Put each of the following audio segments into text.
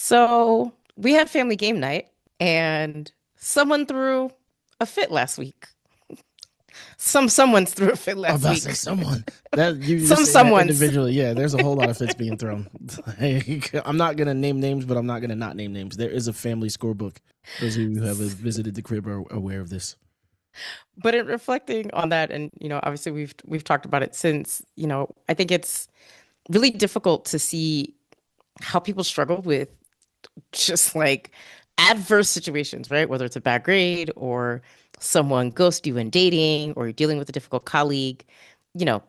So we had family game night, and someone threw a fit last week. Someone's threw a fit I'm last about to say week. someone that you're Some saying that someone's. individually. Yeah, there's a whole lot of fits being thrown. Like, I'm not gonna name names, but I'm not gonna not name names. There is a family scorebook. Those of you who have visited the crib are aware of this. But in reflecting on that, and obviously we've talked about it since. I think it's really difficult to see how people struggle with just like adverse situations, right? Whether it's a bad grade or someone ghosts you in dating or you're dealing with a difficult colleague, you know,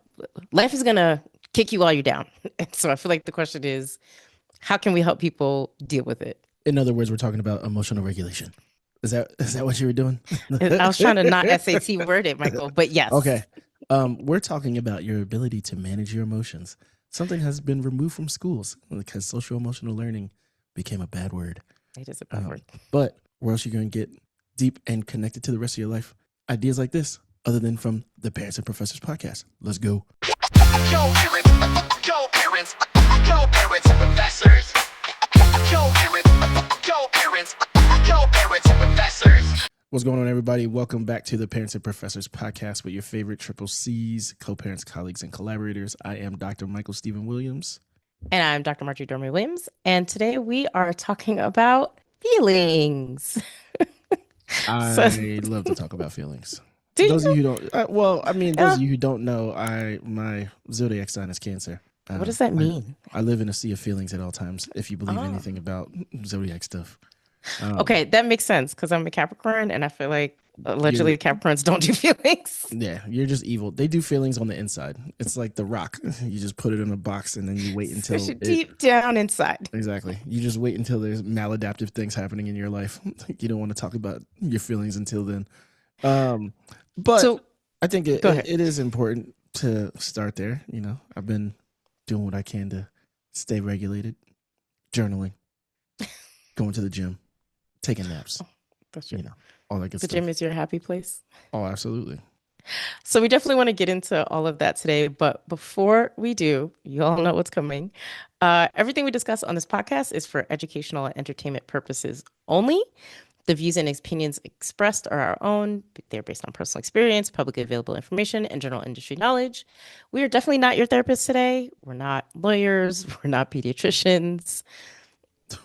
life is gonna kick you while you're down. And so I feel like the question is, how can we help people deal with it? In other words, we're talking about emotional regulation. Is that what you were doing? I was trying to not SAT word it, Michael, but yes, Okay. We're talking about your ability to manage your emotions. Something has been removed from schools because social emotional learning became a bad word. it is a bad word. But where else are you going to get deep and connected to the rest of your life? Ideas like this, other than from the Parents and Professors podcast. Let's go. Go parents, go parents, go parents and professors. Go parents, go parents, go parents and professors. What's going on, everybody? Welcome back to the Parents and Professors podcast with your favorite triple C's, co-parents, colleagues, and collaborators. I am Dr. Michael Stephen Williams. And I'm Dr. Marjorie Williams, and today we are talking about feelings. So, I love to talk about feelings. do Those of you? you who don't, those of you who don't know, my zodiac sign is Cancer. What does that mean? I live in a sea of feelings at all times. If you believe Oh. anything about zodiac stuff. Okay, that makes sense because I'm a Capricorn, and I feel like allegedly You're Capricorns don't do feelings. Yeah, you're just evil. They do feelings on the inside. It's like the rock. You just put it in a box and then you wait until Push it deep down inside. Exactly. You just wait until there's maladaptive things happening in your life. You don't want to talk about your feelings until then. But So I think go ahead. it is important to start there. I've been doing what I can to stay regulated, journaling, going to the gym, taking naps, That's true. all that good The stuff. gym is your happy place. Oh, absolutely. So we definitely want to get into all of that today. But before we do, you all know what's coming. Everything we discuss on this podcast is for educational and entertainment purposes only. The views and opinions expressed are our own. They're based on personal experience, publicly available information, and general industry knowledge. We are definitely not your therapist today. We're not lawyers. We're not pediatricians.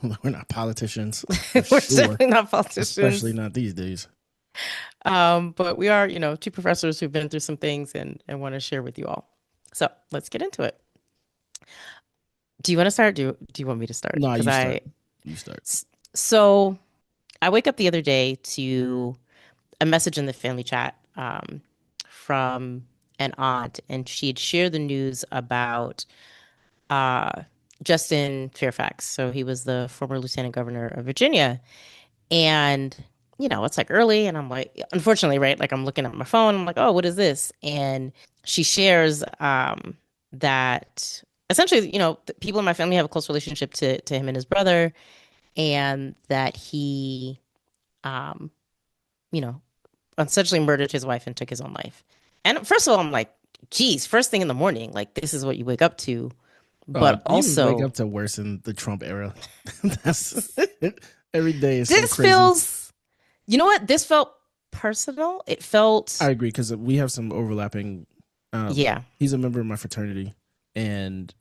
We're not politicians. We're For sure. definitely not politicians. Especially not these days. But we are, two professors who've been through some things and want to share with you all. So let's get into it. Do you want to start? Do you want me to start? No, you 'Cause start. You start. So I wake up the other day to a message in the family chat from an aunt, and she'd shared the news about Justin Fairfax. So he was the former lieutenant governor of Virginia. And, it's like early, and I'm like, unfortunately, right? Like I'm looking at my phone, I'm like, oh, what is this? And she shares that essentially, the people in my family have a close relationship to him and his brother, and that he, um, essentially murdered his wife and took his own life. And first of all, I'm like, geez, first thing in the morning, like this is what you wake up to. But You also, wake up to worse in the Trump era. That's every day is this so crazy. feels, you know what? This felt personal. It felt, I agree because we have some overlapping. yeah. He's a member of my fraternity, and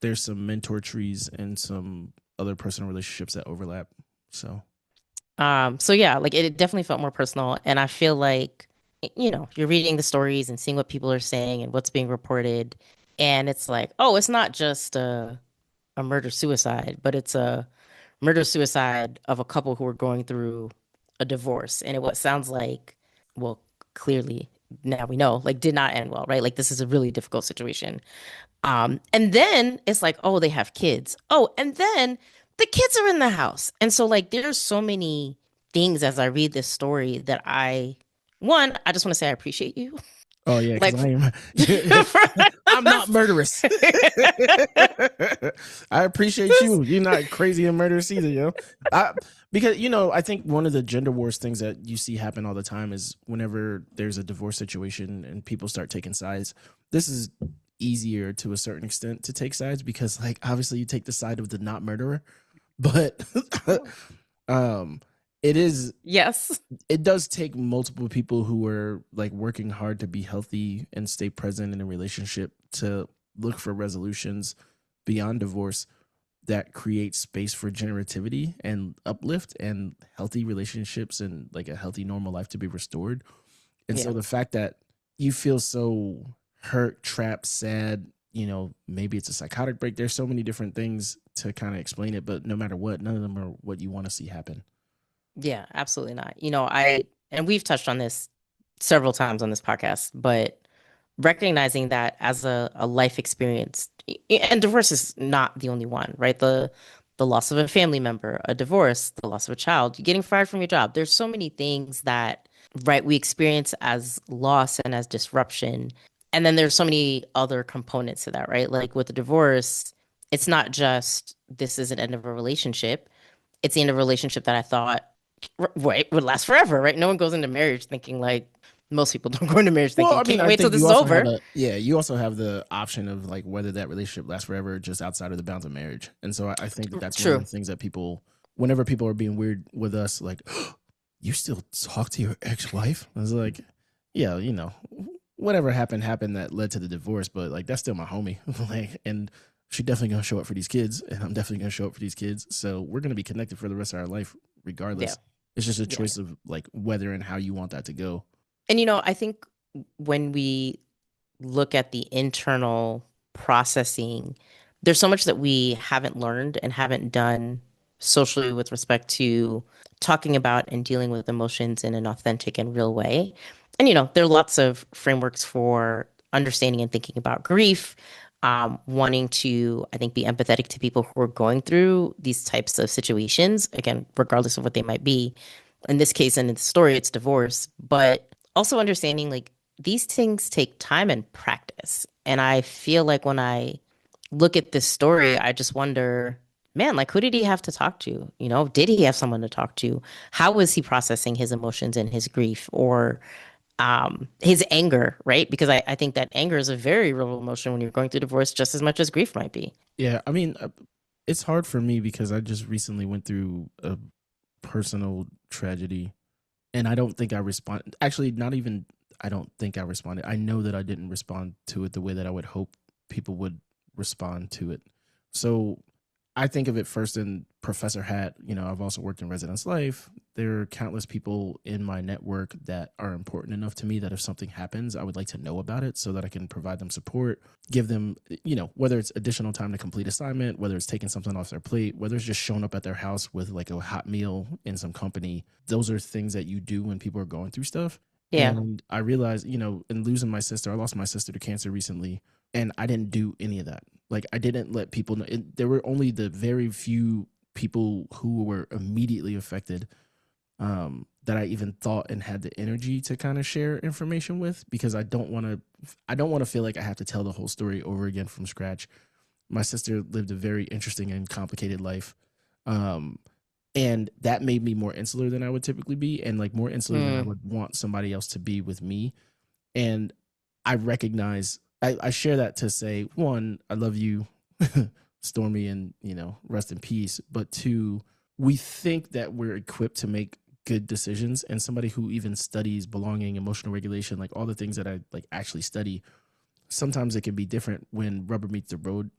there's some mentor trees and some other personal relationships that overlap. So Yeah, like it definitely felt more personal. And I feel like, you're reading the stories and seeing what people are saying and what's being reported. And it's like, oh, it's not just a murder suicide, but it's a murder suicide of a couple who are going through a divorce. And what sounds like, well, clearly now we know, like did not end well, right? Like this is a really difficult situation. And then it's like, oh, they have kids. Oh, and then the kids are in the house. And so like there's so many things as I read this story that I just want to say I appreciate you. oh yeah, because Like I'm not murderous. I appreciate you. You're not crazy and murderous either, because I think one of the gender wars things that you see happen all the time is whenever there's a divorce situation and people start taking sides. This is easier to a certain extent to take sides because, like, obviously you take the side of the not murderer, but um it is Yes. it does take multiple people who are like working hard to be healthy and stay present in a relationship to look for resolutions beyond divorce that create space for generativity and uplift and healthy relationships and like a healthy normal life to be restored. And so Yeah. the fact that you feel so hurt, trapped, sad, maybe it's a psychotic break. There's so many different things to kind of explain it, but no matter what, none of them are what you want to see happen. Yeah, absolutely not. And we've touched on this several times on this podcast, but recognizing that as a life experience, and divorce is not the only one, right? The loss of a family member, a divorce, the loss of a child, getting fired from your job. There's so many things that, right, we experience as loss and as disruption. And then there's so many other components to that, right? Like with the divorce, it's not just this is an end of a relationship. It's the end of a relationship that I thought right would last forever, right? No one goes into marriage thinking like most people don't go into marriage Well, thinking I mean, can't I wait till think this you is also have over. you also have the option of like whether that relationship lasts forever just outside of the bounds of marriage. And so I think that that's one of the True. things that whenever people are being weird with us, like, you still talk to your ex-wife? I was like, yeah, whatever happened that led to the divorce, but like that's still my homie. Like, and she definitely gonna show up for these kids, and I'm definitely gonna show up for these kids. So we're gonna be connected for the rest of our life, Yeah. regardless. It's just a Yeah. choice of like whether and how you want that to go. And I think when we look at the internal processing, there's so much that we haven't learned and haven't done socially with respect to talking about and dealing with emotions in an authentic and real way. And, there are lots of frameworks for understanding and thinking about grief, wanting to, I think, be empathetic to people who are going through these types of situations, again, regardless of what they might be. In this case and in the story, it's divorce, but also understanding like these things take time and practice. And I feel like when I look at this story, I just wonder, man, like who did he have to talk to? Did he have someone to talk to? How was he processing his emotions and his grief or his anger, right? Because I think that anger is a very real emotion when you're going through divorce just as much as grief might be. Yeah, I mean, it's hard for me because I just recently went through a personal tragedy, and I don't think I responded. Actually, not even I don't think I responded. I know that I didn't respond to it the way that I would hope people would respond to it. So I think of it first in Professor Hat. I've also worked in residence life. There are countless people in my network that are important enough to me that if something happens, I would like to know about it so that I can provide them support, give them, whether it's additional time to complete assignment, whether it's taking something off their plate, whether it's just showing up at their house with like a hot meal in some company. Those are things that you do when people are going through stuff. Yeah. And I realized, in losing my sister, I lost my sister to cancer recently, and I didn't do any of that. Like, I didn't let people know. There were only the very few people who were immediately affected that I even thought and had the energy to kind of share information with, because I don't want to feel like I have to tell the whole story over again from scratch. My sister lived a very interesting and complicated life. And that made me more insular than I would typically be, and like more insular than I would want somebody else to be with me. And I recognize, I share that to say, one, I love you, Stormy, and, rest in peace. But two, we think that we're equipped to make good decisions. And somebody who even studies belonging, emotional regulation, like all the things that I like actually study, sometimes it can be different when rubber meets the road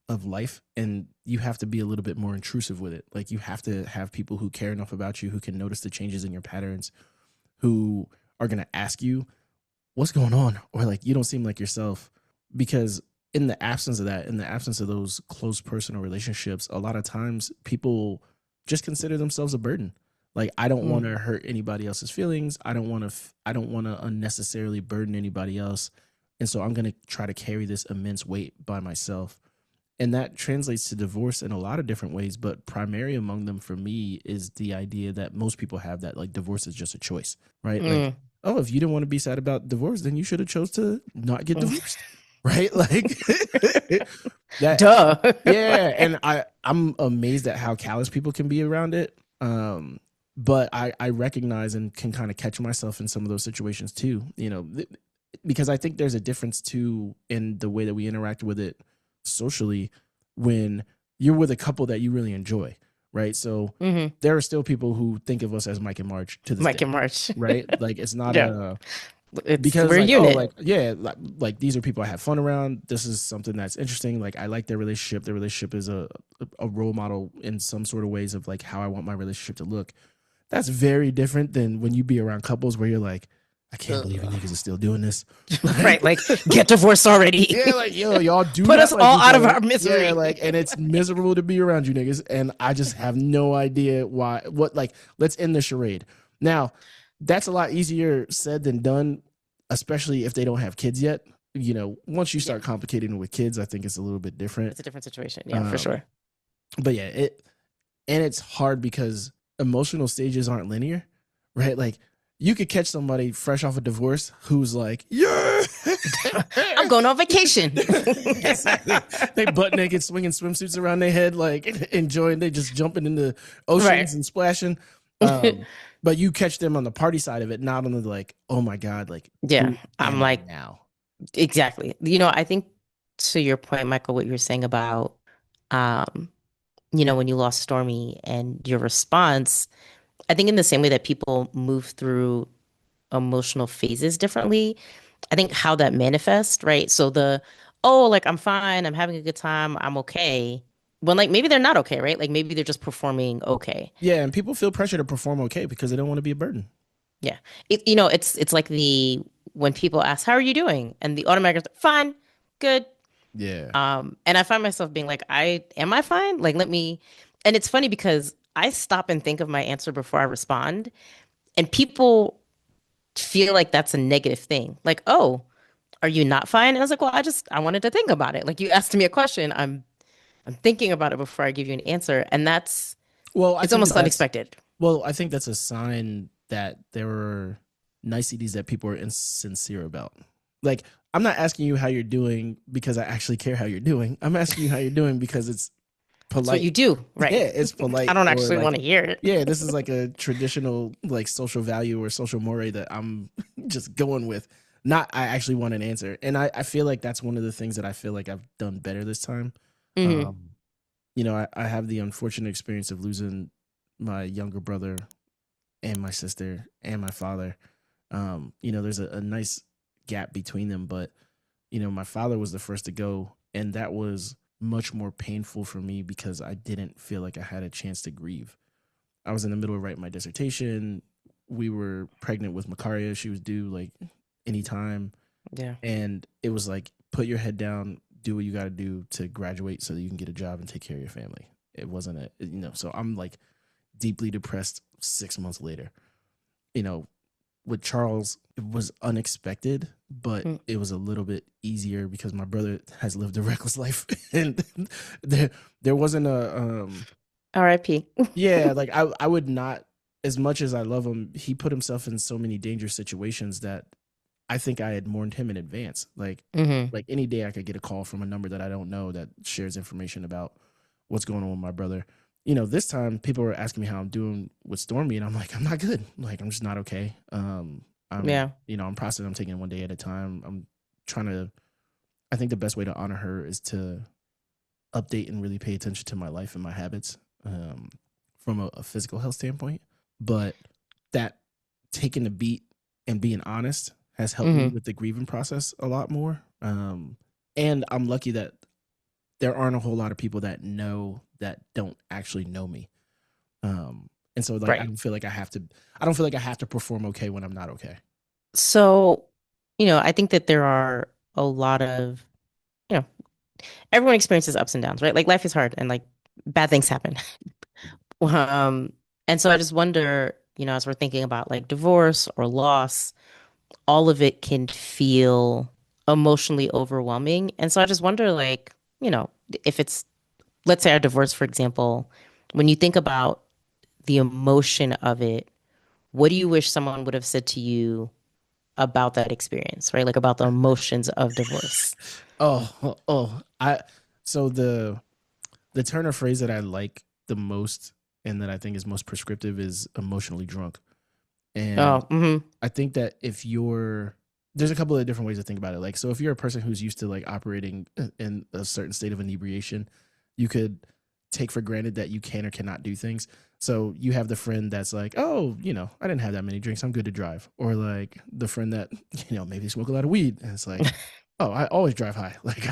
of life, and you have to be a little bit more intrusive with it. Like, you have to have people who care enough about you, who can notice the changes in your patterns, who are going to ask you what's going on, or like, you don't seem like yourself. Because in the absence of that, in the absence of those close personal relationships, a lot of times people just consider themselves a burden. Like, I don't want to hurt anybody else's feelings. I don't want to unnecessarily burden anybody else. And so I'm going to try to carry this immense weight by myself. And that translates to divorce in a lot of different ways, but primary among them for me is the idea that most people have, that like divorce is just a choice, right? Like, oh, if you didn't want to be sad about divorce, then you should have chose to not get divorced, right? Like that. Duh. Yeah, and I'm amazed at how callous people can be around it. But I recognize and can kind of catch myself in some of those situations too, because I think there's a difference too in the way that we interact with it socially when you're with a couple that you really enjoy, right? So Hmm. there are still people who think of us as Mike and Marge to this Mike day, and March. right? Like it's not Yeah. a It's because we're a like oh like unit. yeah like these are people I have fun around. This is something that's interesting. Like I like their relationship. Their relationship is a role model in some sort of ways of like how I want my relationship to look. That's very different than when you be around couples where you're like, I can't believe you Ugh. niggas are still doing this. Right, like get divorced already. Yeah, like yo, y'all do Put not us like all each out of other. our Yeah, misery. like, and it's miserable to be around you niggas, and I just have no idea why. What like, let's end the charade. Now, that's a lot easier said than done, especially if they don't have kids yet. You know, once you Yeah, start complicating it with kids, I think it's a little bit different. it's a different situation. Yeah, for Um, sure. but yeah, it's hard because emotional stages aren't linear, right? Like you could catch somebody fresh off a divorce who's like, yeah, I'm going on vacation. exactly. They butt naked, swinging swimsuits around their head, like enjoying. They just jumping into Right. oceans and splashing. Um, but you catch them on the party side of it, not on the like, oh my god, like Yeah, who I'm am I like, now? exactly. I think to your point, Michael, what you were saying about, um, when you lost Stormy and your response, I think in the same way that people move through emotional phases differently, I think how that manifests, right? So oh, like I'm fine, I'm having a good time, I'm okay. When like maybe they're not okay, right? Like maybe they're just performing okay. Yeah, and people feel pressure to perform okay because they don't want to be a burden. Yeah. It's like when people ask, "How are you doing?" and the automatic is fine, good. Yeah, And I find myself being like, am I fine? Like let me and it's funny because I stop and think of my answer before I respond, and people feel like that's a negative thing. Like, "Oh, are you not fine?" And I was like, "Well, I wanted to think about it. Like you asked me a question, I'm thinking about it before I give you an answer." And well, I it's think almost that's unexpected. well, I think that's a sign that there are niceties that people are insincere about. Like, I'm not asking you how you're doing because I actually care how you're doing. I'm asking you how you're doing because it's It's what polite. you do, Yeah, right? it's I polite don't or actually like, want to hear it. yeah, this is like a traditional like social value or social mores that I'm just going with. Not I actually want an answer. And I feel like that's one of the things that I feel like I've done better this time. Hmm. Um, I have the unfortunate experience of losing my younger brother and my sister and my father. There's a nice gap between them, but my father was the first to go, and that was much more painful for me because I didn't feel like I had a chance to grieve. I was in the middle of writing my dissertation. We were pregnant with Makaria. She was due like anytime. Yeah. And it was like, put your head down, do what you got to do to graduate so that you can get a job and take care of your family. It wasn't so I'm like deeply depressed 6 months later. You know, with Charles, it was unexpected, but Mm. it was a little bit easier because my brother has lived a reckless life, and there wasn't a R.I.P. yeah, like I would not, as much as I love him, he put himself in so many dangerous situations that I think I had mourned him in advance. Hmm. Like any day I could get a call from a number that I don't know that shares information about what's going on with my brother. This time people were asking me how I'm doing with Stormy, and I'm like, I'm not good. Like, I'm just not okay. Yeah. I'm processing. I'm taking it one day at a time. I'm trying to. I think the best way to honor her is to update and really pay attention to my life and my habits, from a physical health standpoint. But that taking the beat and being honest has helped me Hmm. with the grieving process a lot more. And I'm lucky that there aren't a whole lot of people that don't actually know me. And so like I Right. don't feel like I have to perform okay when I'm not okay. So, I think that there are a lot of, you know, everyone experiences ups and downs, right? Like life is hard and like bad things happen. Um, and so I just wonder, as we're thinking about like divorce or loss, all of it can feel emotionally overwhelming. And so I just wonder, like, if it's, let's say our divorce, for example, when you think about the emotion of it, what do you wish someone would have said to you about that experience, right? Like about the emotions of divorce. I so the turn of phrase that I like the most and that I think is most prescriptive is emotionally drunk. And Oh, hmm. I think that there's a couple of different ways to think about it. Like, so if you're a person who's used to like operating in a certain state of inebriation, you could take for granted that you can or cannot do things. So you have the friend that's like, oh, I didn't have that many drinks, I'm good to drive. Or like the friend that, maybe smoke a lot of weed. And it's like, oh, I always drive high. Like,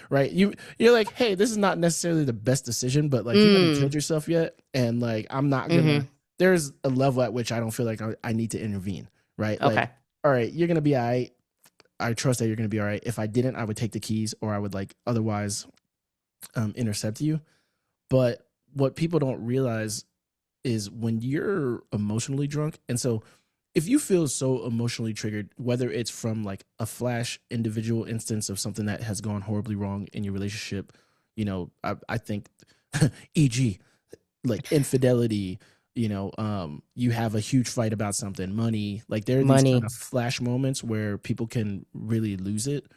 right. You're like, hey, this is not necessarily the best decision, but like, you haven't killed yourself yet. And like, I'm not gonna, there's a level at which I don't feel like I need to intervene. Right. Okay. Like, all right, you're going to be all right. I trust that you're going to be all right. If I didn't, I would take the keys, or I would like otherwise intercept you. But what people don't realize is when you're emotionally drunk, and so if you feel so emotionally triggered, whether it's from like a flash individual instance of something that has gone horribly wrong in your relationship, I think, e.g., like infidelity, you have a huge fight about something, money, like there are these kind Money. of flash moments where people can really lose it.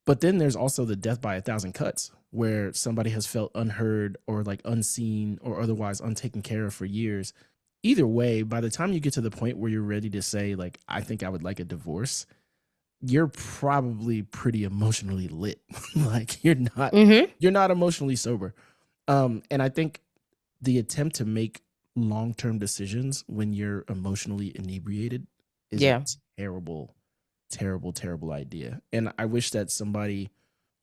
But then there's also the death by a thousand cuts, where somebody has felt unheard or like unseen or otherwise untaken care of for years. Either way, by the time you get to the point where you're ready to say, like, I think I would like a divorce, you're probably pretty emotionally lit. Like you're not emotionally sober. And I think the attempt to make long-term decisions when you're emotionally inebriated is a Yeah. terrible, terrible, terrible idea. And I wish that somebody,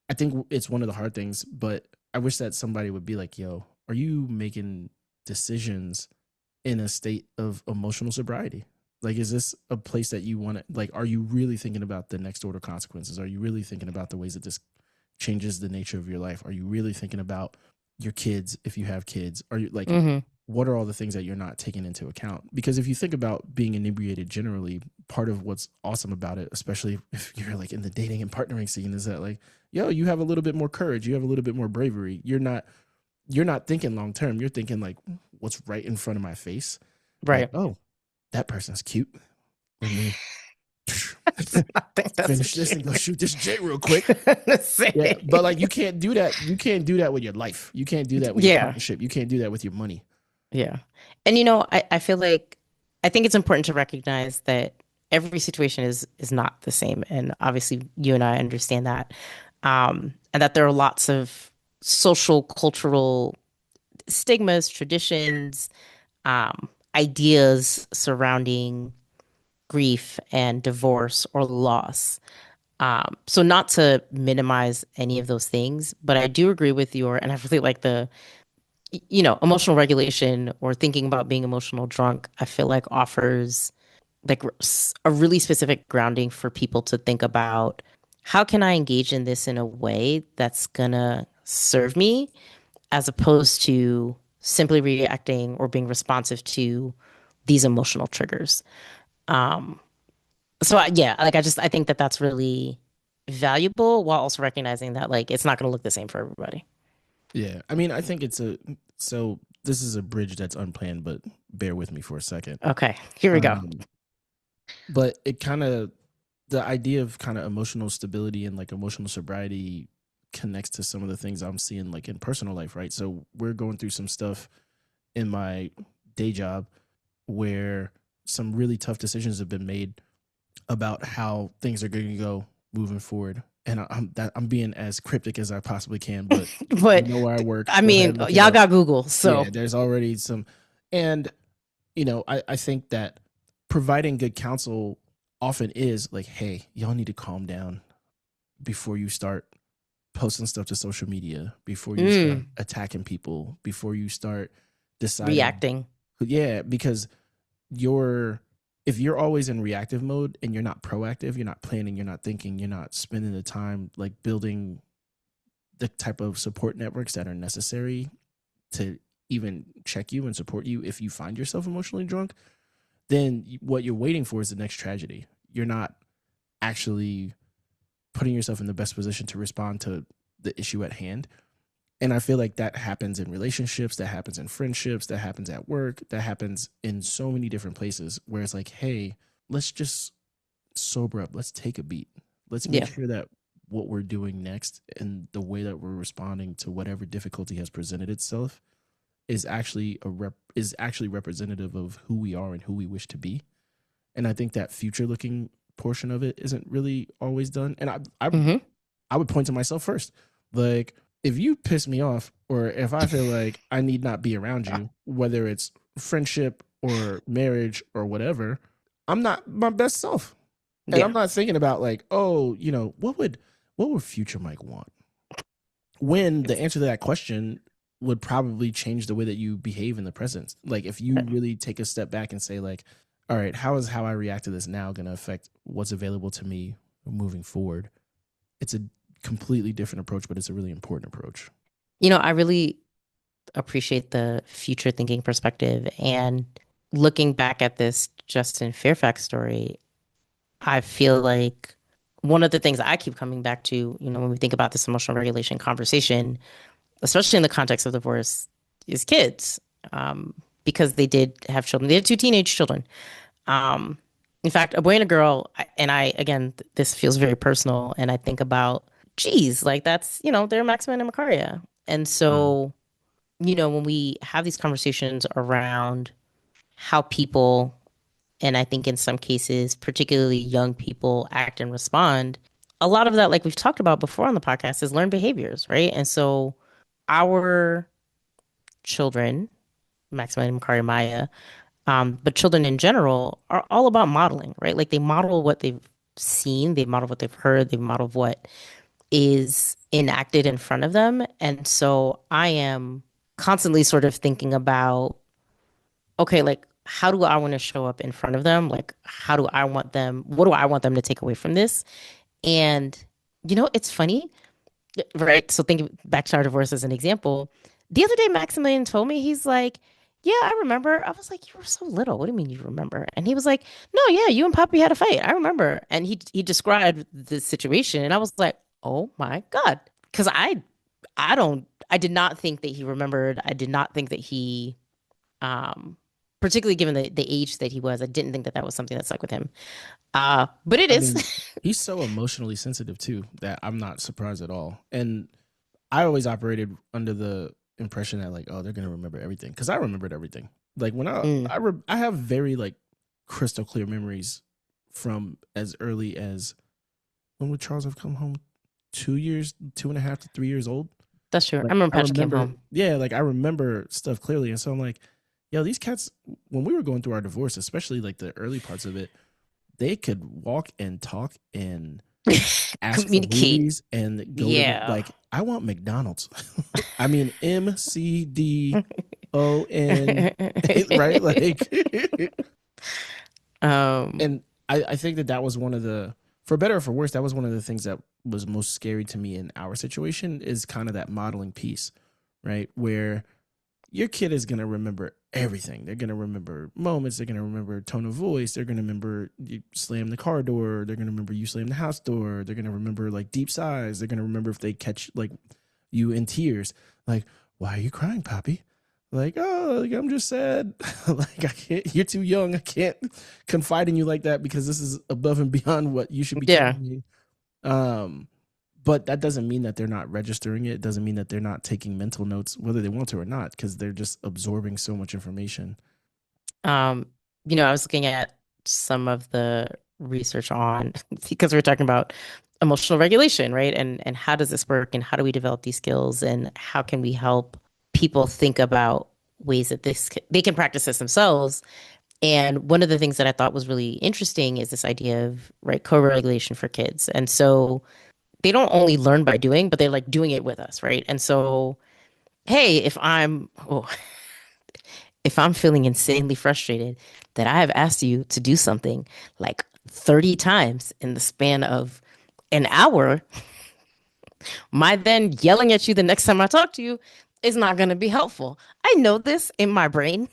I think it's one of the hard things, but I wish that somebody would be like, yo, are you making decisions in a state of emotional sobriety? Like, is this a place that you want to, like, are you really thinking about the next order consequences? Are you really thinking about the ways that this changes the nature of your life? Are you really thinking about your kids, if you have kids? Are you like, what are all the things that you're not taking into account? Because if you think about being inebriated generally, part of what's awesome about it, especially if you're like in the dating and partnering scene, is that like, yo, you have a little bit more courage, you have a little bit more bravery. You're not thinking long term. You're thinking like, what's right in front of my face? Right. Like, oh, that person's cute. Let me I think that's finish this and go shoot this J real quick. Say. Yeah, but like you can't do that. You can't do that with your life. You can't do that with your Yeah. partnership. You can't do that with your money. Yeah. And I feel like I think it's important to recognize that every situation is not the same. And obviously you and I understand that. And that there are lots of social, cultural stigmas, traditions, ideas surrounding grief and divorce or loss. So not to minimize any of those things, but I do agree with and I really like the emotional regulation or thinking about being emotional drunk, I feel like offers like a really specific grounding for people to think about how can I engage in this in a way that's gonna serve me as opposed to simply reacting or being responsive to these emotional triggers. Yeah, like I think that that's really valuable while also recognizing that like it's not gonna look the same for everybody. Yeah, I mean, I think so this is a bridge that's unplanned, but bear with me for a second. Okay, here we go. But it kind of, the idea of kind of emotional stability and like emotional sobriety connects to some of the things I'm seeing like in personal life, right? So we're going through some stuff in my day job where some really tough decisions have been made about how things are going to go moving forward. And I'm being as cryptic as I possibly can, but But you know where I work. I mean, y'all got Google, so yeah, there's already some, and I think that providing good counsel often is like, hey, y'all need to calm down before you start posting stuff to social media, before you start attacking people, before you start deciding reacting. Yeah, because if you're always in reactive mode and you're not proactive, you're not planning, you're not thinking, you're not spending the time like building the type of support networks that are necessary to even check you and support you if you find yourself emotionally drunk, then what you're waiting for is the next tragedy. You're not actually putting yourself in the best position to respond to the issue at hand. And I feel like that happens in relationships, that happens in friendships, that happens at work, that happens in so many different places where it's like, hey, let's just sober up. Let's take a beat. Let's make sure that what we're doing next and the way that we're responding to whatever difficulty has presented itself is actually representative of who we are and who we wish to be. And I think that future looking portion of it isn't really always done. And I would point to myself first. Like, if you piss me off or if I feel like I need not be around you, whether it's friendship or marriage or whatever, I'm not my best self. And I'm Yeah. not thinking about like, oh, what would future Mike want? When the answer to that question would probably change the way that you behave in the present. Like if you really take a step back and say like, all right, how is how I react to this now going to affect what's available to me moving forward? It's a completely different approach, but it's a really important approach. I really appreciate the future thinking perspective. And looking back at this Justin Fairfax story, I feel like one of the things I keep coming back to, when we think about this emotional regulation conversation, especially in the context of divorce, is kids. Because they did have children. They had two teenage children. Um, in fact, a boy and a girl. And again, this feels very personal. And I think about, geez, like that's, they're Maximum and Makaria. And Mm. so, when we have these conversations around how people, and I think in some cases, particularly young people, act and respond, a lot of that, like we've talked about before on the podcast, is learned behaviors, right? And so our children, Maxima and Makari Maya, but children in general are all about modeling, right? Like they model what they've seen, they model what they've heard, they model what is enacted in front of them. And so I am constantly sort of thinking about, okay, like how do I want to show up in front of them? Like, what do I want them to take away from this? And, it's funny, right? So thinking back to our divorce as an example, the other day Maximilian told me, he's like, yeah, I remember. I was like, you were so little. What do you mean you remember? And he was like, no, yeah, you and Poppy had a fight. I remember. And he described the situation, and I was like, oh my God. Because I did not think that he remembered. I did not think that he, particularly given the age that he was, I didn't think that that was something that stuck with him. But it I is. mean, he's so emotionally sensitive too that I'm not surprised at all. And I always operated under the impression that like, oh, they're gonna remember everything because I remembered everything. Like when Mm, I have very like crystal clear memories from as early as when would Charles have come home? 2 years, 2.5 to 3 years old. that's true. I Like remember I Patrick came remember, home. yeah, like I remember stuff clearly, and so I'm like, yo, these cats. When we were going through our divorce, especially like the early parts of it, they could walk and talk and ask for Communicate. movies and go to Yeah. like I want McDonald's. I mean McDonald's, right? Like um, and I think that that was one of the, for better or for worse, that was one of the things that was most scary to me in our situation is kind of that modeling piece, right? Where your kid is going to remember everything. They're going to remember moments. They're going to remember tone of voice. They're going to remember you slam the car door. They're going to remember you slam the house door. They're going to remember like deep sighs. They're going to remember if they catch like you in tears. Like, why are you crying, Poppy? Like, oh, like, I'm just sad. Like, I can't, you're too young. I can't confide in you like that because this is above and beyond what you should be yeah. telling me. Um, but that doesn't mean that they're not registering it. It doesn't mean that they're not taking mental notes, whether they want to or not, because they're just absorbing so much information. Um, I was looking at some of the research on because we are talking about emotional regulation, right? And how does this work and how do we develop these skills and how can we help people think about ways that they can practice this themselves. And one of the things that I thought was really interesting is this idea of right co-regulation for kids. And so they don't only learn by doing, but they're like doing it with us, right? And so, hey, if I'm feeling insanely frustrated that I have asked you to do something like 30 times in the span of an hour, my then yelling at you the next time I talk to you is not going to be helpful. I know this in my brain,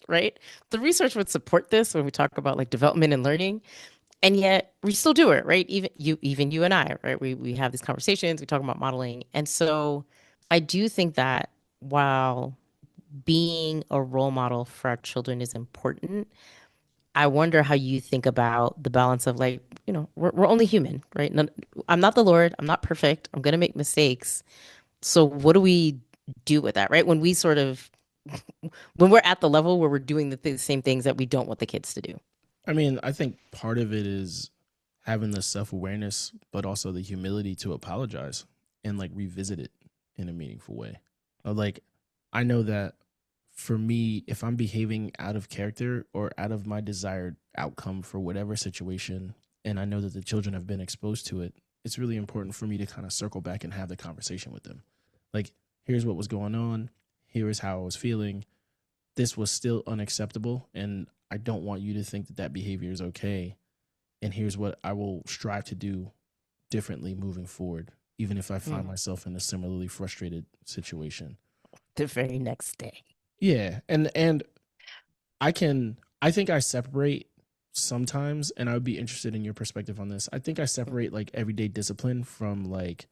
right? The research would support this when we talk about like development and learning, and yet we still do it, right? Even you and I, right? We have these conversations, we talk about modeling. And so I do think that while being a role model for our children is important, I wonder how you think about the balance of like, we're only human, right? I'm not the Lord. I'm not perfect. I'm going to make mistakes. So what do we do with that, right? When we're at the level where we're doing the same things that we don't want the kids to do. I mean, I think part of it is having the self awareness, but also the humility to apologize and like revisit it in a meaningful way. Like, I know that for me, if I'm behaving out of character or out of my desired outcome for whatever situation, and I know that the children have been exposed to it, it's really important for me to kind of circle back and have the conversation with them. Like, here's what was going on. Here is how I was feeling. This was still unacceptable. And I don't want you to think that that behavior is okay. And here's what I will strive to do differently moving forward, even if I find Mm. myself in a similarly frustrated situation. The very next day. Yeah. And I think I separate sometimes, and I would be interested in your perspective on this. I think I separate like everyday discipline from like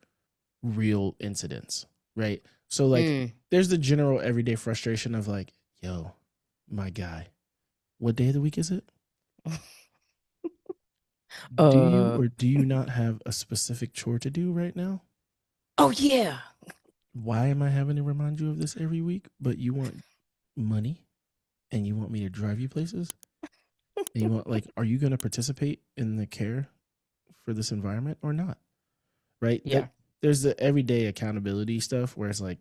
real incidents, right? So like Mm. there's the general everyday frustration of like, yo, my guy, what day of the week is it? Do you Uh or do you not have a specific chore to do right now? oh yeah. Why am I having to remind you of this every week? But you want money and you want me to drive you places? And you want like, are you going to participate in the care for this environment or not? Right? That Yeah. there's the everyday accountability stuff where it's like,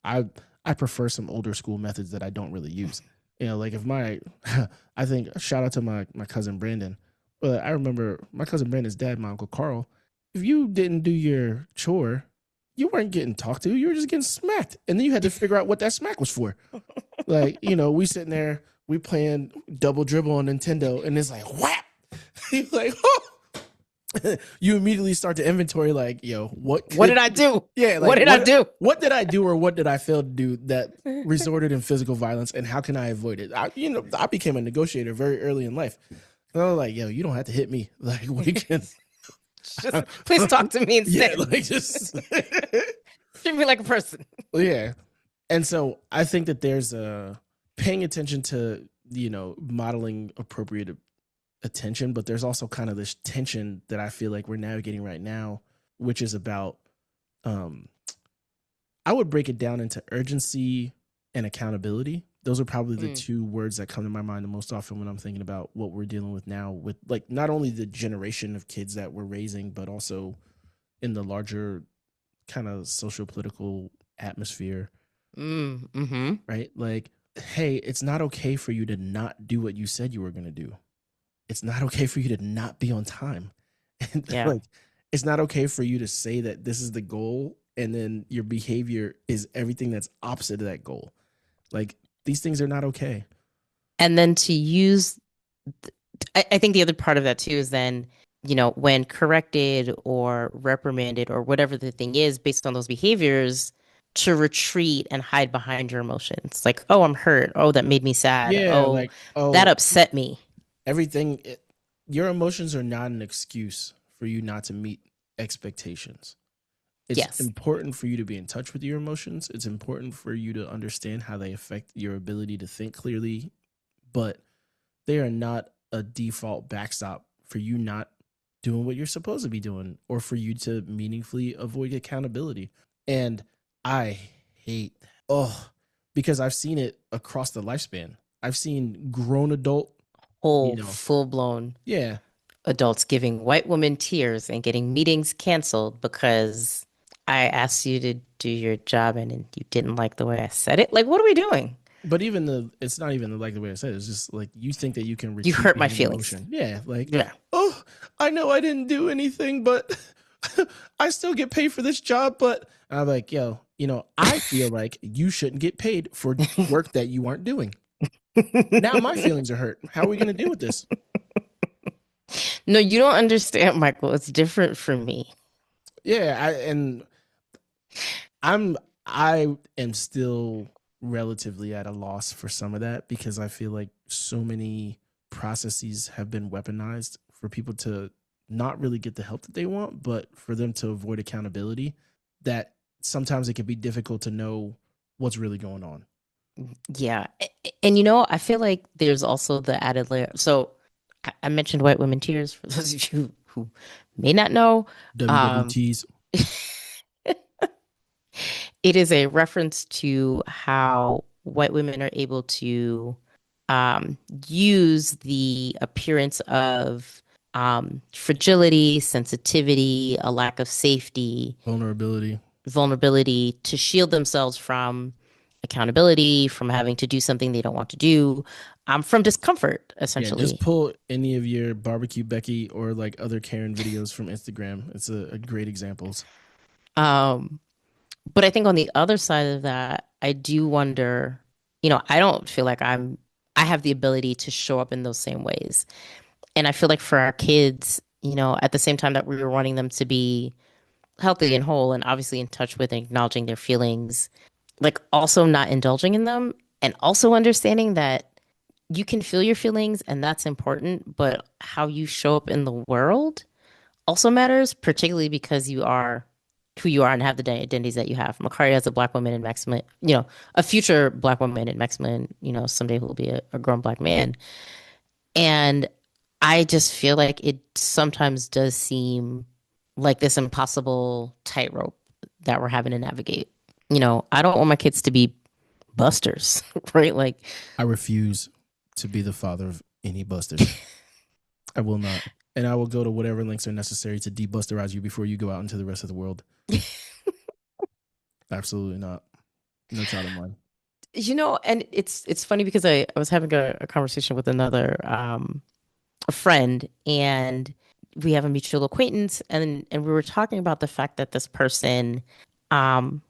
I prefer some older school methods that I don't really use. Like if my I think shout out to my cousin Brandon. But I remember my cousin Brandon's dad, my uncle Carl. If you didn't do your chore, you weren't getting talked to. You were just getting smacked, and then you had to figure out what that smack was for. Like we sitting there, we playing double dribble on Nintendo, and it's like whap. He's like, oh, you immediately start to inventory like, yo, What did I do? yeah, What like did I do? what did I do or what did I fail to do that resorted in physical violence, and how can I avoid it? I became a negotiator very early in life. And I was like, yo, you don't have to hit me. Like we can Just please talk to me yeah, instead. like just Treat me like a person. yeah. And so I think that there's paying attention to, modeling appropriate attention, but there's also kind of this tension that I feel like we're navigating right now, which is about um I would break it down into urgency and accountability. Those are probably the Mm. two words that come to my mind the most often when I'm thinking about what we're dealing with now, with like not only the generation of kids that we're raising, but also in the larger kind of social political atmosphere, Mm. Mm-hmm. right? Like, hey, it's not okay for you to not do what you said you were going to do. It's not okay for you to not be on time. And Yeah. like, it's not okay for you to say that this is the goal and then your behavior is everything that's opposite of that goal. Like, these things are not okay. And then to use I think the other part of that too is then, when corrected or reprimanded or whatever the thing is based on those behaviors, to retreat and hide behind your emotions. Like, oh, I'm hurt. Oh, that made me sad. Yeah, Oh, like, that oh, upset me. everything, your emotions are not an excuse for you not to meet expectations. It's Yes. important for you to be in touch with your emotions. It's important for you to understand how they affect your ability to think clearly, but they are not a default backstop for you not doing what you're supposed to be doing or for you to meaningfully avoid accountability. And I hate that. Oh, because I've seen it across the lifespan. I've seen grown adult, you Whole know, full blown yeah, adults giving white women tears and getting meetings canceled because I asked you to do your job and you didn't like the way I said it. Like, what are we doing? but it's not even like the way I said it. It's just like you think that you can You retreat hurt my behind feelings. emotion. Yeah, like, Yeah. oh, I know I didn't do anything, but I still get paid for this job. But I'm like, yo, I feel like you shouldn't get paid for work that you aren't doing. Now my feelings are hurt. How are we gonna deal with this? No, you don't understand, Michael. It's different for me. Yeah, I am still relatively at a loss for some of that because I feel like so many processes have been weaponized for people to not really get the help that they want, but for them to avoid accountability, that sometimes it can be difficult to know what's really going on. Yeah. And I feel like there's also the added layer. So I mentioned white women tears for those of you who may not know. Um, WWTs. it is a reference to how white women are able to use the appearance of fragility, sensitivity, a lack of safety, Vulnerability. vulnerability to shield themselves from accountability, from having to do something they don't want to do, from discomfort, Yeah, just essentially. pull any of your barbecue Becky or like other Karen videos from Instagram. It's a great examples. Um, but I think on the other side of that, I do wonder, I don't feel like I have the ability to show up in those same ways. And I feel like for our kids, at the same time that we were wanting them to be healthy and whole and obviously in touch with and acknowledging their feelings, like also not indulging in them and also understanding that you can feel your feelings and that's important, but how you show up in the world also matters, particularly because you are who you are and have the identities that you have. Makari as a black woman in Maximum, a future black woman in Maximum, someday who will be a grown black man. And I just feel like it sometimes does seem like this impossible tightrope that we're having to navigate. I don't want my kids to be busters, right? Like, I refuse to be the father of any busters. I will not. And I will go to whatever lengths are necessary to debusterize you before you go out into the rest of the world. Absolutely not. No child of mine. and it's funny because I was having a conversation with another a friend, and we have a mutual acquaintance, and we were talking about the fact that this person um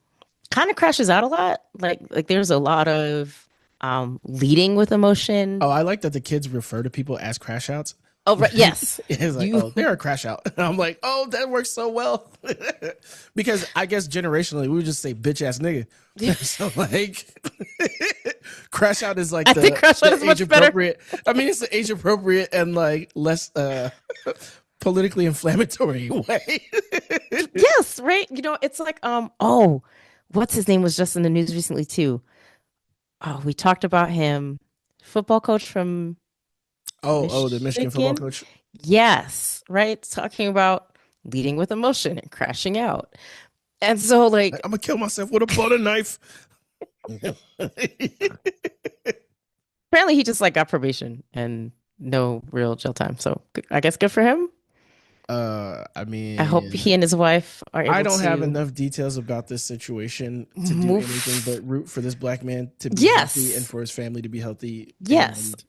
kind of crashes out a lot. Like there's a lot of leading with emotion. Oh, I like that the kids refer to people as crash outs. Oh, right. Yes. It's like, You oh, they're a crash out. And I'm like, oh, that works so well. Because I guess generationally, we would just say bitch ass nigga. So like, crash out is like I think crash out the is age much better. appropriate. I mean, it's the age appropriate and like less politically inflammatory way. Yes, right? It's like oh, what's his name was just in the news recently too. Oh, we talked about him. Football coach from Oh, the Michigan football Michigan. coach. Yes, right? Talking about leading with emotion and crashing out. And so like I'm gonna kill myself with a butter knife. apparently he just like got probation and no real jail time. So I guess good for him. I I hope mean, he and his wife are I able don't have to enough details about this situation to do anything move. but root for this black man to be healthy and Yes. for his family to be healthy Yes. and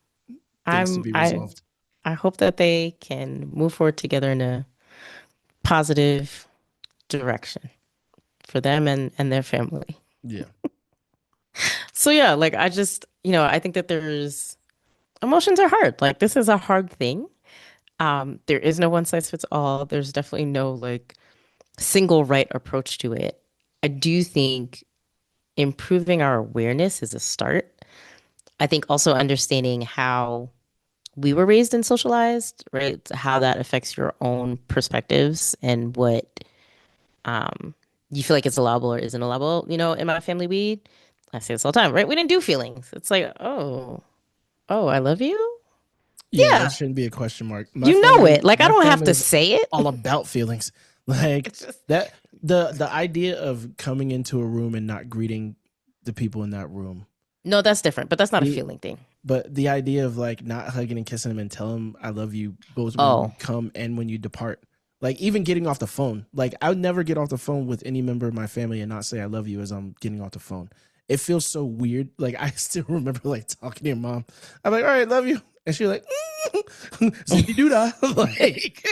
things to I'm be I resolved. I hope that they can move forward together in a positive direction for them and their family. Yeah. So yeah, like I just, I think that there's emotions are hard. Like this is a hard thing. There is no one size fits all. There's definitely no like single right approach to it. I do think improving our awareness is a start. I think also understanding how we were raised and socialized, right? How that affects your own perspectives and what you feel like it's allowable or isn't allowable. In my family, I say this all the time, right? We didn't do feelings. It's like, oh, I love you. Yeah, that Yeah, shouldn't be a question mark. you know it. Like I My don't have family to is say it. all about feelings. Like It's just that the idea of coming into a room and not greeting the people in that room. no, that's different, but that's not a The, feeling thing. but the idea of like not hugging and kissing them and tell them I love you both when you Oh, come and when you depart. Like even getting off the phone. Like I would never get off the phone with any member of my family and not say I love you as I'm getting off the phone. It feels so weird. Like I still remember like talking to your mom. I'm like, all right, love you. And she's like, zippy doo dah. Like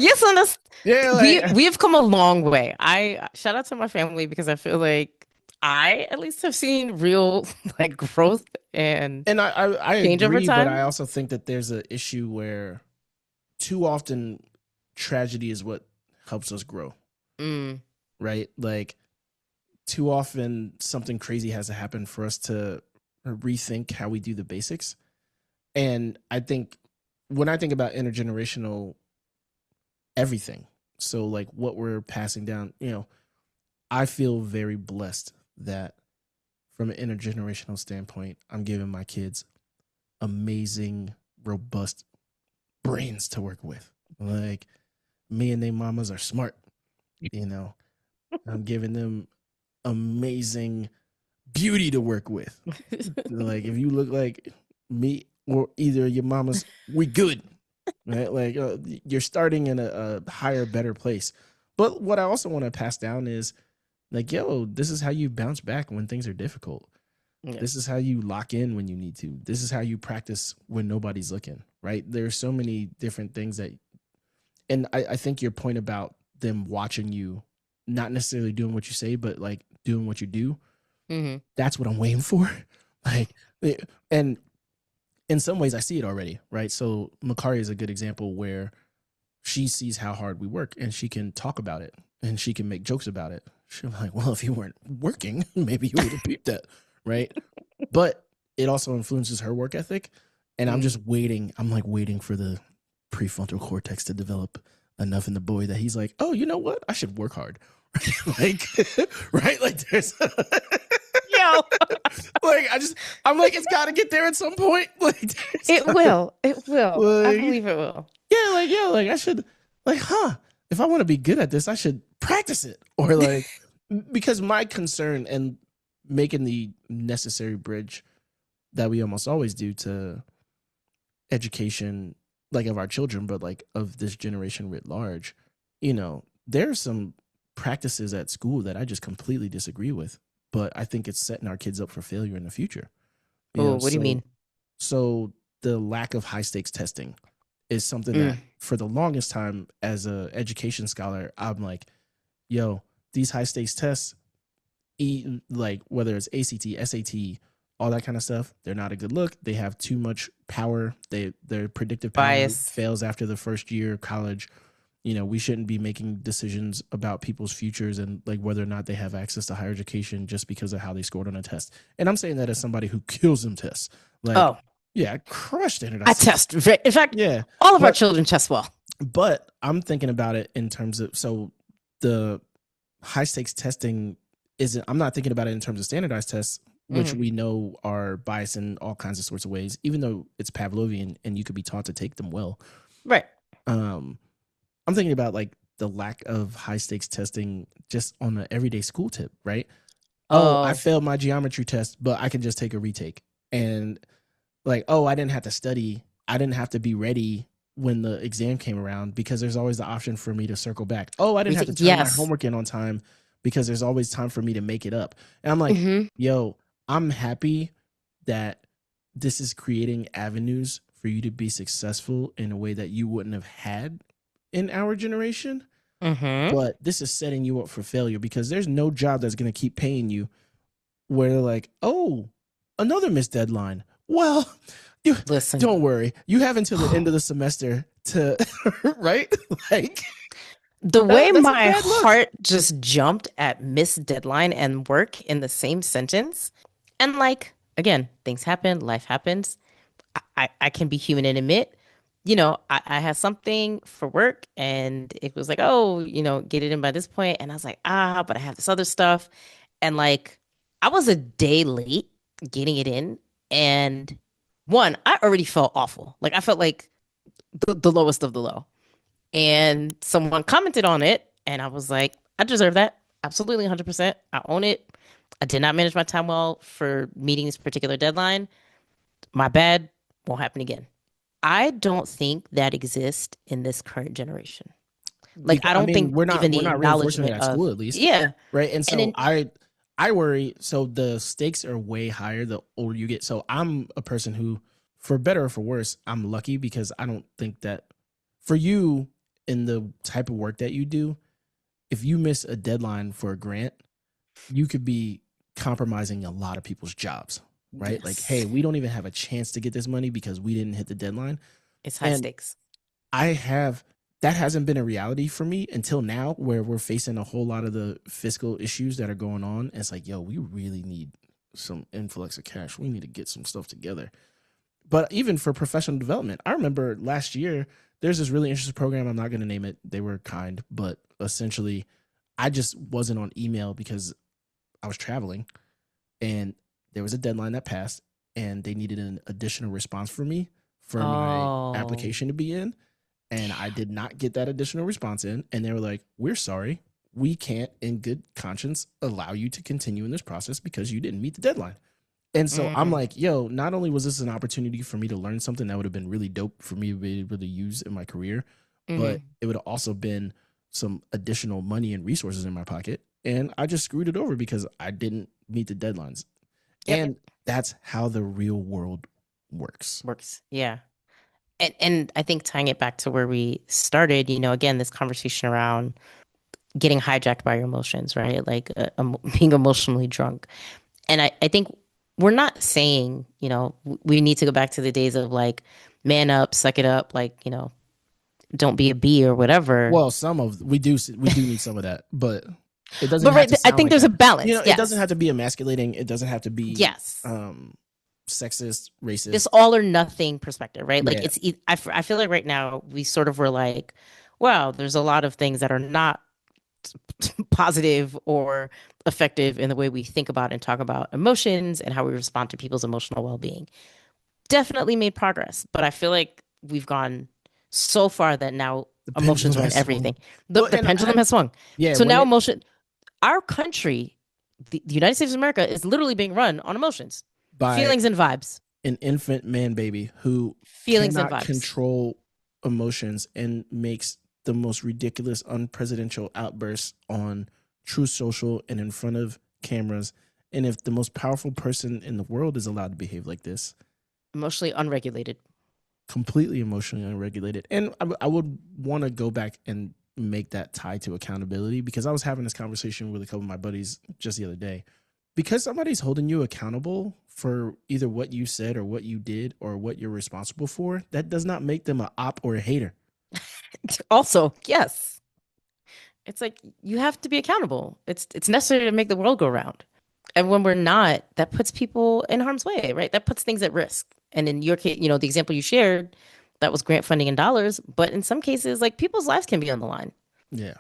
yes, on us. yeah, We have come a long way. I shout out to my family because I feel like I at least have seen real like growth and and I change over agree, but I time. also think that there's an issue where too often tragedy is what helps us grow, Mm, right? Like too often something crazy has to happen for us to rethink how we do the basics. And I think when I think about intergenerational everything, so like what we're passing down, I feel very blessed that from an intergenerational standpoint, I'm giving my kids amazing, robust brains to work with. Like me and their mamas are smart, I'm giving them amazing beauty to work with. Like if you look like me or either your mamas, we good, right? Like you're starting in a higher, better place. But what I also want to pass down is like, yo, this is how you bounce back when things are difficult. Yeah. This is how you lock in when you need to. This is how you practice when nobody's looking, right? There's so many different things that, and I think your point about them watching you, not necessarily doing what you say, but like doing what you do, that's what I'm waiting for. Like, and in some ways I see it already, right? So Makari is a good example where she sees how hard we work and she can talk about it and she can make jokes about it. She's like, well, if you weren't working, maybe you would have peeped that, right? But it also influences her work ethic. And I'm just waiting. I'm like waiting for the prefrontal cortex to develop enough in the boy that he's like, oh, you know what? I should work hard. Like, right? Like there's Yo, like I'm like, it's gotta get there at some point. Like it will. I like, believe it will. yeah, like, yo, like I should, like, if I want to be good at this, I should practice it. Or like, because my concern and making the necessary bridge that we almost always do to education, like of our children, but like of this generation writ large, there are some practices at school that I just completely disagree with, but I think it's setting our kids up for failure in the future. Oh, what do you mean? So the lack of high stakes testing is something that for the longest time as a education scholar, I'm like, yo, these high stakes tests, like whether it's ACT, SAT, all that kind of stuff, they're not a good look. They have too much power. Their predictive power Bias. fails after the first year of college. We shouldn't be making decisions about people's futures and like whether or not they have access to higher education just because of how they scored on a test. And I'm saying that as somebody who kills them tests. Like, yeah, I crush standardized. I test. In fact, yeah, all of our children test well. But I'm thinking about it in terms of, so the high stakes testing isn't, I'm not thinking about it in terms of standardized tests, which we know are biased in all kinds of sorts of ways, even though it's Pavlovian and you could be taught to take them well. Right. I'm thinking about like the lack of high stakes testing just on an everyday school tip, right? Oh, I failed my geometry test, but I can just take a retake. And like, oh, I didn't have to study. I didn't have to be ready when the exam came around because there's always the option for me to circle back. Oh, I didn't have to turn my homework in on time because there's always time for me to make it up. And I'm like, yo, I'm happy that this is creating avenues for you to be successful in a way that you wouldn't have had in our generation. But this is setting you up for failure because there's no job that's going to keep paying you where they're like, oh, another missed deadline. Well, listen, don't worry. You have until the end of the semester to, right? Like the way my heart just jumped at missed deadline and work in the same sentence. And like, again, things happen, life happens. I can be human and admit, I had something for work and it was like, oh, get it in by this point. And I was like, but I have this other stuff. And like, I was a day late getting it in. And one, I already felt awful. Like I felt like the lowest of the low. And someone commented on it. And I was like, I deserve that. Absolutely 100%. I own it. I did not manage my time well for meeting this particular deadline. My bad. Won't happen again. I don't think that exists in this current generation. Like, I don't think we're not reinforcing it at school, at least. Yeah. Right. And so I worry. So the stakes are way higher the older you get. So I'm a person who, for better or for worse, I'm lucky because I don't think that for you in the type of work that you do, if you miss a deadline for a grant, you could be compromising a lot of people's jobs. Right? Yes. Like, hey, we don't even have a chance to get this money because we didn't hit the deadline. It's high stakes. That hasn't been a reality for me until now, where we're facing a whole lot of the fiscal issues that are going on. And it's like, yo, we really need some influx of cash. We need to get some stuff together. But even for professional development, I remember last year, there's this really interesting program. I'm not going to name it. They were kind, but essentially I just wasn't on email because I was traveling and there was a deadline that passed and they needed an additional response from me for my application to be in. And I did not get that additional response in. And they were like, we're sorry. We can't in good conscience allow you to continue in this process because you didn't meet the deadline. And so I'm like, yo, not only was this an opportunity for me to learn something that would have been really dope for me to be able to use in my career, but it would have also been some additional money and resources in my pocket, and I just screwed it over because I didn't meet the deadlines. Yep. And that's how the real world works. Yeah. And I think tying it back to where we started, again, this conversation around getting hijacked by your emotions, right? Like being emotionally drunk. And I think we're not saying, we need to go back to the days of like, man up, suck it up, like, don't be a bee or whatever. Well, we do need some of that, but it doesn't But have to I sound think like there's that. a balance. It doesn't have to be emasculating. It doesn't have to be Yes. Sexist, racist. This all or nothing perspective, right? Like Yeah. I feel like right now we sort of were like, wow, there's a lot of things that are not positive or effective in the way we think about and talk about emotions and how we respond to people's emotional well-being. Definitely made progress, but I feel like we've gone so far that now emotions are in everything. The pendulum has swung. Yeah. So now our country, the United States of America, is literally being run on emotions, by feelings and vibes. An infant man baby who cannot control emotions and makes the most ridiculous, unpresidential outbursts on True Social and in front of cameras. And if the most powerful person in the world is allowed to behave like this, emotionally unregulated, completely emotionally unregulated. And I would want to go back and make that tie to accountability, because I was having this conversation with a couple of my buddies just the other day. Because somebody's holding you accountable for either what you said or what you did or what you're responsible for, that does not make them an op or a hater. Also, yes. It's like you have to be accountable. It's necessary to make the world go round. And when we're not, that puts people in harm's way, right? That puts things at risk. And in your case, the example you shared, that was grant funding in dollars. But in some cases, like people's lives can be on the line. Yeah.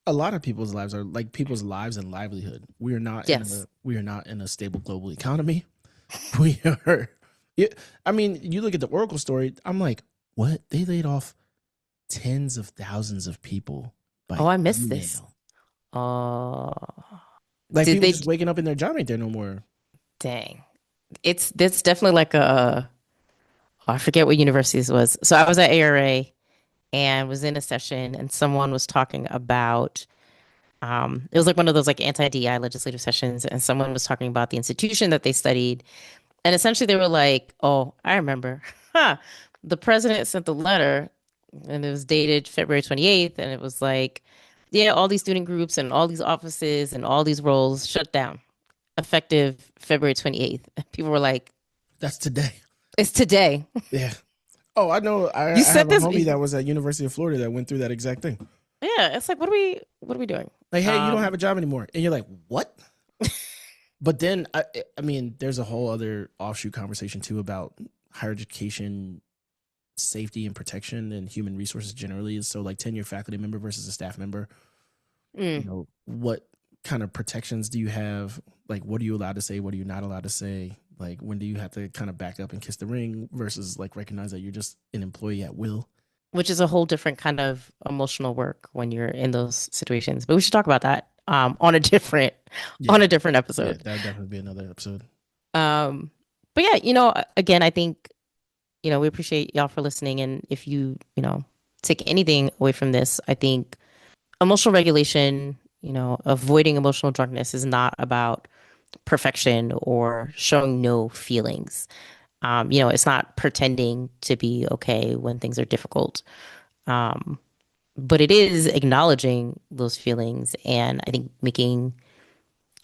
A lot of people's lives are like people's lives and livelihood. We are not in a stable global economy. We are. I mean, you look at the Oracle story. I'm like, what? They laid off tens of thousands of people. I missed this. Like people just waking up in their job ain't there no more. Dang, it's definitely like I forget what university this was. So I was at ARA and was in a session, and someone was talking about. It was like one of those like anti-DI legislative sessions, and someone was talking about the institution that they studied, and essentially they were like, "Oh, I remember, the president sent the letter, and it was dated February 28th, and it was like, yeah, all these student groups and all these offices and all these roles shut down, effective February 28th." And people were like, "That's today. It's today." Yeah. Oh, I know. I have a homie that was at University of Florida that went through that exact thing. Yeah, it's like, what are we doing? Like, hey, you don't have a job anymore, and you're like, what? But then, I mean, there's a whole other offshoot conversation too about higher education safety and protection and human resources generally. So, like, tenure faculty member versus a staff member. What kind of protections do you have? Like, what are you allowed to say? What are you not allowed to say? Like, when do you have to kind of back up and kiss the ring versus like recognize that you're just an employee at will? Which is a whole different kind of emotional work when you're in those situations. But we should talk about that on a different episode. Yeah, that would definitely be another episode. But yeah, again, I think, we appreciate y'all for listening. And if you, take anything away from this, I think emotional regulation, avoiding emotional drunkenness is not about perfection or showing no feelings. It's not pretending to be okay when things are difficult. But it is acknowledging those feelings and I think making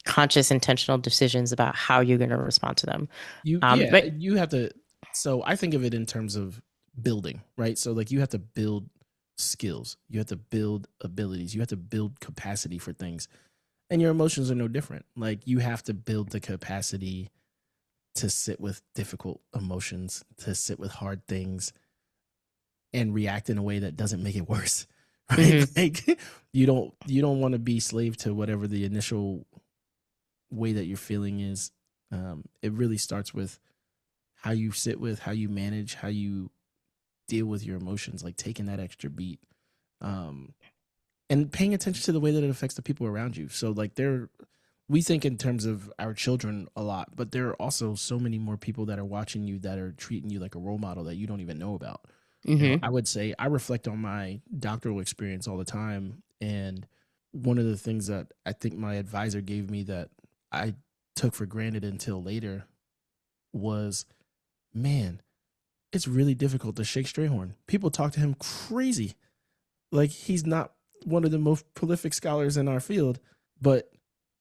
conscious, intentional decisions about how you're going to respond to them. You have to. So I think of it in terms of building, right? So like you have to build skills, you have to build abilities, you have to build capacity for things. And your emotions are no different. Like you have to build the capacity to sit with difficult emotions, to sit with hard things and react in a way that doesn't make it worse. Right? Mm-hmm. Like you don't want to be slave to whatever the initial way that you're feeling is. It really starts with how you sit with, how you manage, how you deal with your emotions, like taking that extra beat. And paying attention to the way that it affects the people around you. So like we think in terms of our children a lot, but there are also so many more people that are watching you that are treating you like a role model that you don't even know about. Mm-hmm. I would say I reflect on my doctoral experience all the time And one of the things that I think my advisor gave me that I took for granted until later was, man, it's really difficult to shake Strayhorn. People talk to him crazy. Like, he's not one of the most prolific scholars in our field, but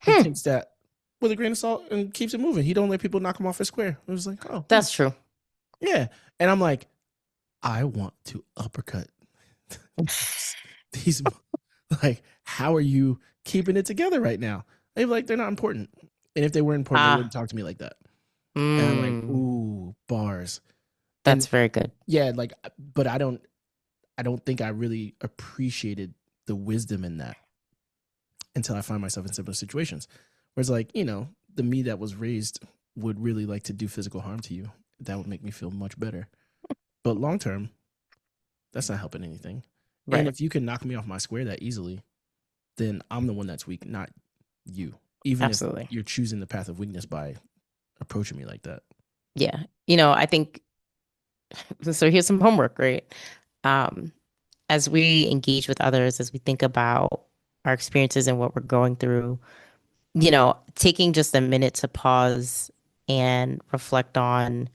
he takes that with a grain of salt and keeps it moving. He don't let people knock him off his square. It was like, oh, That's true. yeah. And I'm like, I want to uppercut these. Like, how are you keeping it together right now? They're like, they're not important. And if they were important, they wouldn't talk to me like that. And I'm like, ooh, bars. That's very good. Yeah, like, but I don't think I really appreciated the wisdom in that until I find myself in similar situations. Where it's like, the me that was raised would really like to do physical harm to you. That would make me feel much better. But long term, that's not helping anything. Right. And if you can knock me off my square that easily, then I'm the one that's weak, not you. Even if you're choosing the path of weakness by approaching me like that. Yeah. I think, so here's some homework, right? As we engage with others, as we think about our experiences and what we're going through, taking just a minute to pause and reflect on,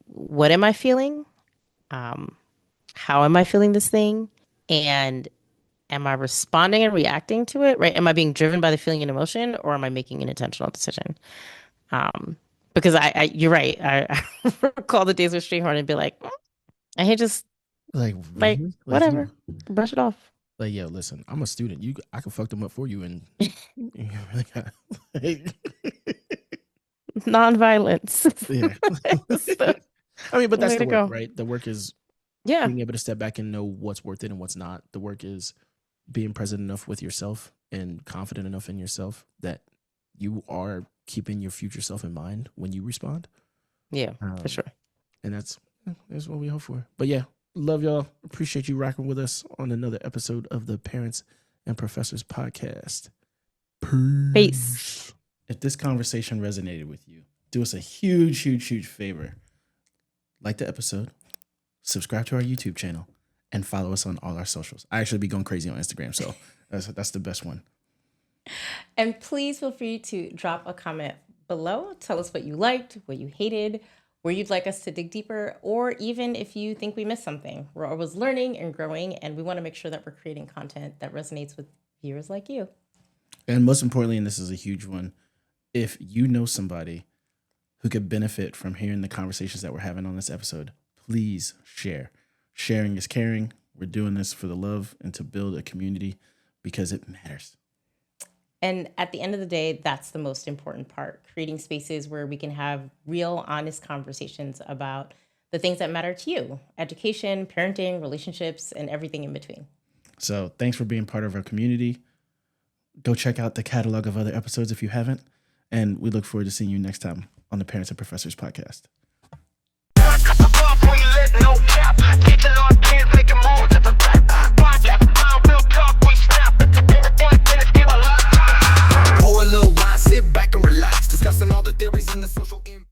what am I feeling? How am I feeling this thing? And am I responding and reacting to it, right? Am I being driven by the feeling and emotion, or am I making an intentional decision? Because you're right. I recall the days with Strayhorn and be like, I hate just like really? Whatever, brush it off. Like, yo, listen, I'm a student. I can fuck them up for you, and non-violence. Yeah. I mean, but that's the work, right? The work is being able to step back and know what's worth it and what's not. The work is being present enough with yourself and confident enough in yourself that you are keeping your future self in mind when you respond. Yeah, for sure. And that's what we hope for. But yeah, love y'all. Appreciate you rocking with us on another episode of the Parents and Professors podcast. Peace. If this conversation resonated with you, do us a huge, huge, huge favor. Like the episode, subscribe to our YouTube channel, and follow us on all our socials. I actually be going crazy on Instagram, so that's the best one. And please feel free to drop a comment below. Tell us what you liked, what you hated, where you'd like us to dig deeper, or even if you think we missed something. We're always learning and growing, and we want to make sure that we're creating content that resonates with viewers like you. And most importantly, and this is a huge one, if you know somebody who could benefit from hearing the conversations that we're having on this episode, please share. Sharing is caring. We're doing this for the love and to build a community because it matters. And at the end of the day, that's the most important part, creating spaces where we can have real, honest conversations about the things that matter to you: education, parenting, relationships, and everything in between. So thanks for being part of our community. Go check out the catalog of other episodes if you haven't. And we look forward to seeing you next time on the Parents and Professors podcast.